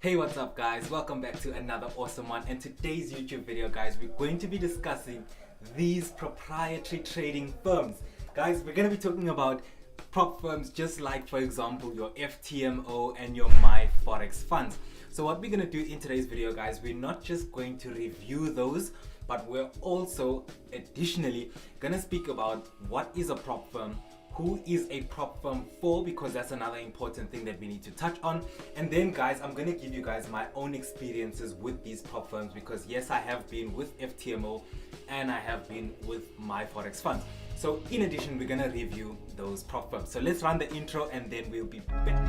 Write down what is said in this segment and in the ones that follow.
Hey, what's up guys? Welcome back to another awesome one. And today's YouTube video, guys, we're going to be discussing these proprietary trading firms. Guys, we're going to be talking about prop firms just like, for example, your FTMO and your My Forex funds. So what we're going to do in today's video, guys, we're not just going to review those, but we're also additionally going to speak about what is a prop firm, who is a prop firm for, because that's another important thing that we need to touch on. And then guys, I'm going to give you guys my own experiences with these prop firms, because yes, I have been with FTMO and I have been with My Forex funds. So in addition, we're going to review those prop firms. So let's run the intro and then we'll be back.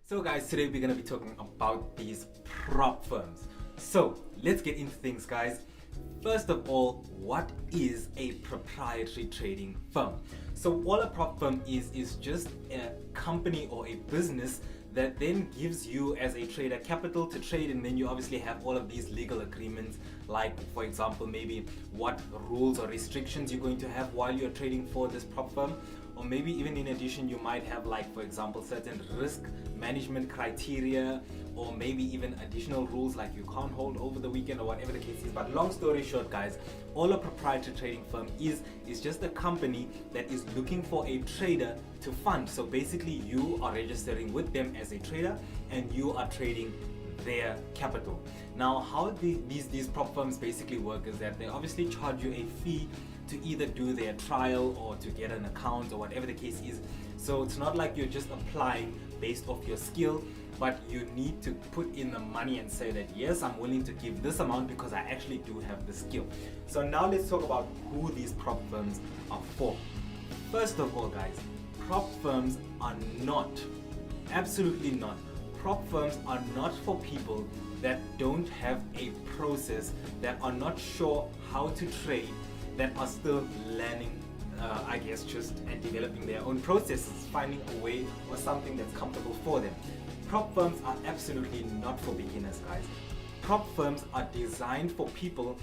So guys, today we're going to be talking about these prop firms. So let's get into things, guys. First of all, what is a proprietary trading firm? So all a prop firm is just a company or a business that then gives you as a trader capital to trade, and then you obviously have all of these legal agreements, like for example maybe what rules or restrictions you're going to have while you're trading for this prop firm. Or maybe even in addition, you might have, like for example, certain risk management criteria, or maybe even additional rules like you can't hold over the weekend or whatever the case is. But long story short, guys, all a proprietary trading firm is just a company that is looking for a trader to fund. So basically you are registering with them as a trader and you are trading their capital. Now how these prop firms basically work is that they obviously charge you a fee to either do their trial or to get an account or whatever the case is. So it's not like you're just applying based off your skill, but you need to put in the money and say that yes, I'm willing to give this amount because I actually do have the skill. So now let's talk about who these prop firms are for. First of all, guys, prop firms are not, absolutely not, prop firms are not for people that don't have a process, that are not sure how to trade, that are still learning, I guess, and developing their own processes, finding a way or something that's comfortable for them. Prop firms are absolutely not for beginners, guys. Prop firms are designed for people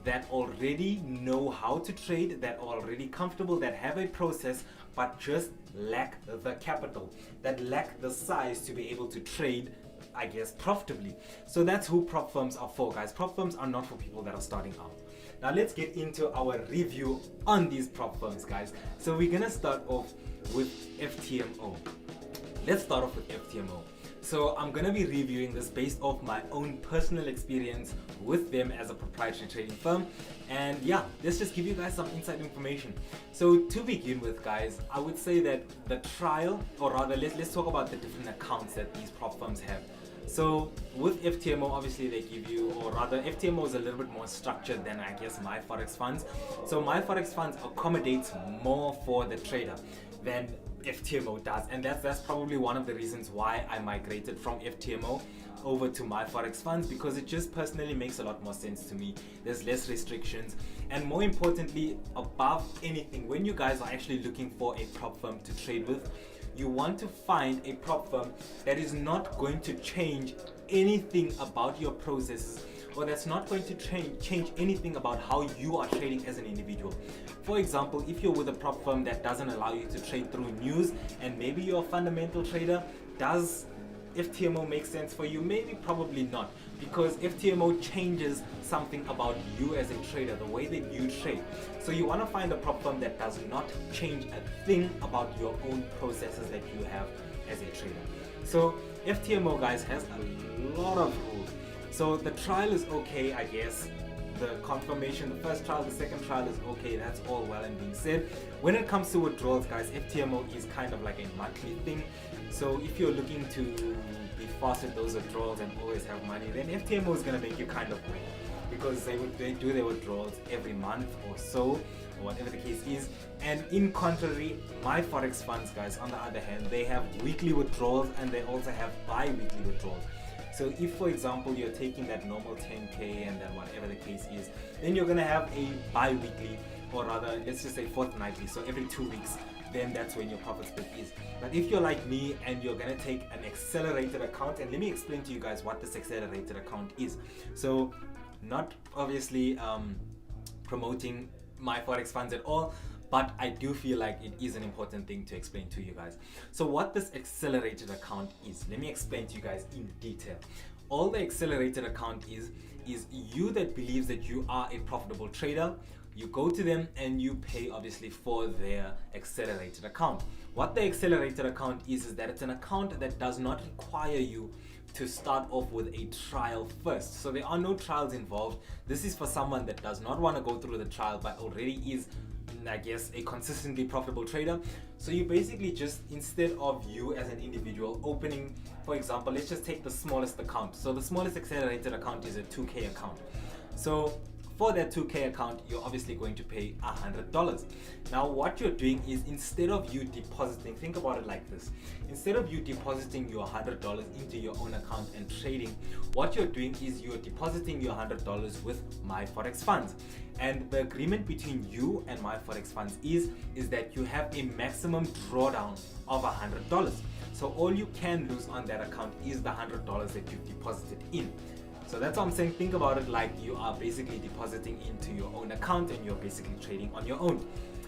that already know how to trade, that are already comfortable, that have a process, but just lack the capital, that lack the size to be able to trade, I guess, profitably. So that's who prop firms are for, guys. Prop firms are not for people that are starting out. Now let's get into our review on these prop firms, guys. So we're gonna start off with FTMO. Let's start off with FTMO. So I'm gonna be reviewing this based off my own personal experience with them as a proprietary trading firm. And yeah, let's just give you guys some inside information. So to begin with, guys, I would say that the trial, or rather let's talk about the different accounts that these prop firms have. So with FTMO, obviously they give you, or rather FTMO is a little bit more structured than, I guess, My Forex funds. So My Forex funds accommodates more for the trader than FTMO does, and that's probably one of the reasons why I migrated from FTMO over to My Forex funds, because it just personally makes a lot more sense to me. There's less restrictions, and more importantly, above anything, when you guys are actually looking for a prop firm to trade with, you want to find a prop firm that is not going to change anything about your processes, or that's not going to change anything about how you are trading as an individual. For example, if you're with a prop firm that doesn't allow you to trade through news, and maybe you're a fundamental trader, does FTMO make sense for you? Maybe, probably not, because FTMO changes something about you as a trader, the way that you trade. So you want to find a prop firm that does not change a thing about your own processes that you have as a trader. So FTMO, guys, has a lot of rules. So the trial is okay, I guess. The confirmation, the first trial, the second trial is okay. That's all well and being said. When it comes to withdrawals, guys, FTMO is kind of like a monthly thing. So if you're looking to be fast at those withdrawals and always have money, then FTMO is going to make you kind of wait, because they do their withdrawals every month or so, or whatever the case is. And in contrary, My Forex funds, guys, on the other hand, they have weekly withdrawals and they also have bi-weekly withdrawals. So if, for example, you're taking that normal 10K and then whatever the case is, then you're going to have a bi-weekly, or rather, let's just say fortnightly, so every 2 weeks, then that's when your profit split is. But if you're like me and you're gonna take an accelerated account, and let me explain to you guys what this accelerated account is. So not obviously promoting my Forex funds at all, but I do feel like it is an important thing to explain to you guys. So what this accelerated account is, let me explain to you guys in detail. All the accelerated account is you that believes that you are a profitable trader. You go to them and you pay obviously for their accelerated account. What the accelerated account is that it's an account that does not require you to start off with a trial first. So there are no trials involved. This is for someone that does not want to go through the trial but already is, I guess, a consistently profitable trader. So you basically just, instead of you as an individual opening, for example, let's just take the smallest account. So the smallest accelerated account is a 2K account. So for that 2K account, you're obviously going to pay $100. Now what you're doing is, instead of you depositing, think about it like this. Instead of you depositing your $100 into your own account and trading, what you're doing is you're depositing your $100 with My Forex Funds. And the agreement between you and My Forex Funds is that you have a maximum drawdown of $100. So all you can lose on that account is the $100 that you've deposited in. So that's what I'm saying. Think about it like you are basically depositing into your own account and you're basically trading on your own.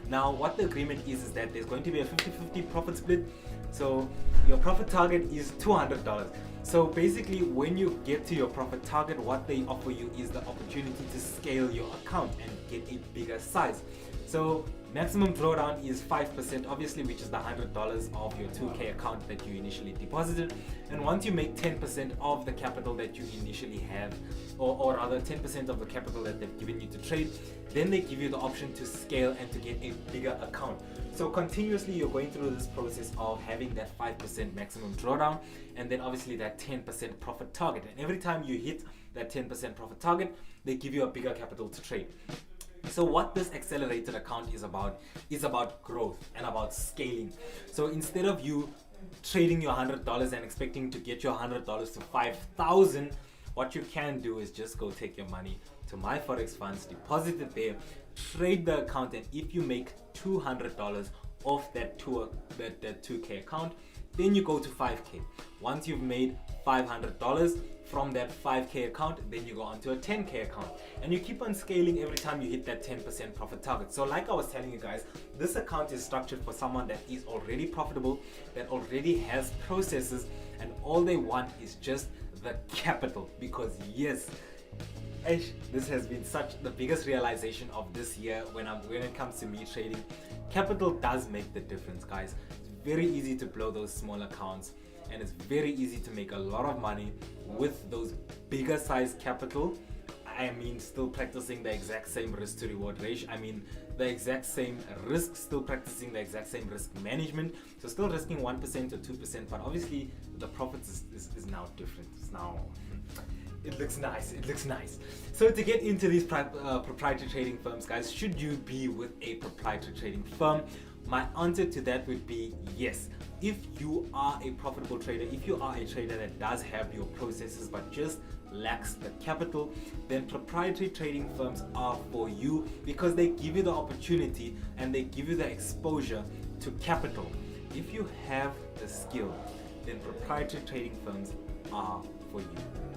Now what the agreement is that there's going to be a 50-50 profit split. So your profit target is $200. So basically when you get to your profit target, what they offer you is the opportunity to scale your account and get a bigger size. So maximum drawdown is 5% obviously, which is the $100 of your 2K account that you initially deposited. And once you make 10% of the capital that you initially have, or rather 10% of the capital that they've given you to trade, then they give you the option to scale and to get a bigger account. So continuously you're going through this process of having that 5% maximum drawdown and then obviously that 10% profit target. And every time you hit that 10% profit target, they give you a bigger capital to trade. So what this accelerated account is about growth and about scaling. So instead of you trading your $100 and expecting to get your $100 to 5,000, what you can do is just go take your money to My Forex Funds, deposit it there, trade the account, and if you make $200 off that 2K account, then you go to 5K. Once you've made $500 from that 5K account, then you go onto a 10K account, and you keep on scaling every time you hit that 10% profit target. So like I was telling you guys, this account is structured for someone that is already profitable, that already has processes, and all they want is just the capital. Because yes, this has been the biggest realization of this year when it comes to me trading. Capital does make the difference, guys. It's very easy to blow those small accounts, and it's very easy to make a lot of money with those bigger size capital. I mean, still practicing the exact same risk to reward ratio. I mean, the exact same risk, still practicing the exact same risk management. So still risking 1% or 2%, but obviously the profits is now different. It's now, it looks nice. It looks nice. So to get into these proprietary trading firms, guys, should you be with a proprietary trading firm? My answer to that would be yes. If you are a profitable trader, if you are a trader that does have your processes but just lacks the capital, then proprietary trading firms are for you, because they give you the opportunity and they give you the exposure to capital. If you have the skill, then proprietary trading firms are for you,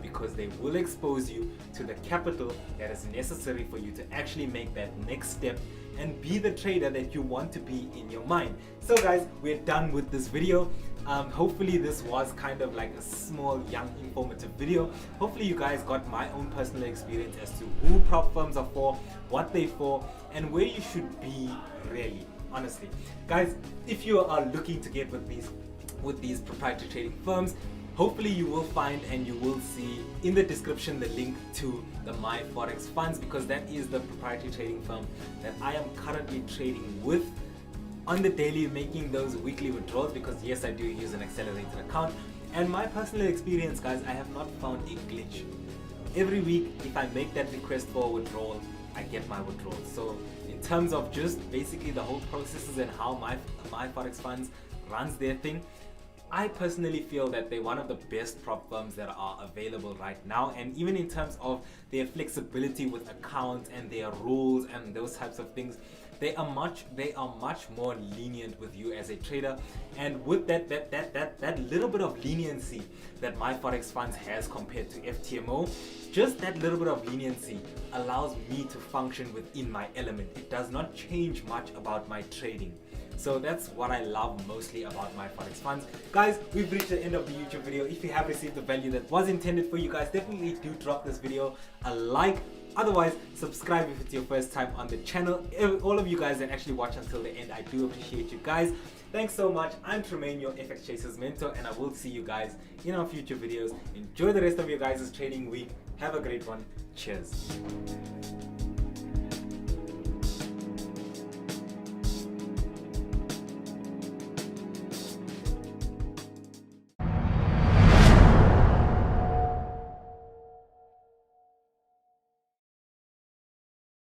because they will expose you to the capital that is necessary for you to actually make that next step and be the trader that you want to be in your mind. So guys, we're done with this video. Hopefully this was kind of like a small, young, informative video. Hopefully you guys got my own personal experience as to who prop firms are for, what they're for, and where you should be really, honestly. Guys, if you are looking to get with these proprietary trading firms, hopefully you will find and you will see in the description the link to the My Forex Funds, because that is the proprietary trading firm that I am currently trading with on the daily, making those weekly withdrawals, because yes, I do use an accelerated account. And my personal experience, guys, I have not found a glitch. Every week, if I make that request for a withdrawal, I get my withdrawal. So in terms of just basically the whole processes and how my Forex Funds runs their thing, I personally feel that they're one of the best prop firms that are available right now, and even in terms of their flexibility with accounts and their rules and those types of things, they are much more lenient with you as a trader. And with that little bit of leniency that my Forex funds has compared to FTMO, just that little bit of leniency allows me to function within my element. It does not change much about my trading. So that's what I love mostly about my Forex funds. Guys, we've reached the end of the YouTube video. If you have received the value that was intended for you guys, definitely do drop this video a like. Otherwise, subscribe if it's your first time on the channel. All of you guys that actually watch until the end, I do appreciate you guys. Thanks so much. I'm Tramayne, your FX Chasers mentor, and I will see you guys in our future videos. Enjoy the rest of your guys' trading week. Have a great one. Cheers.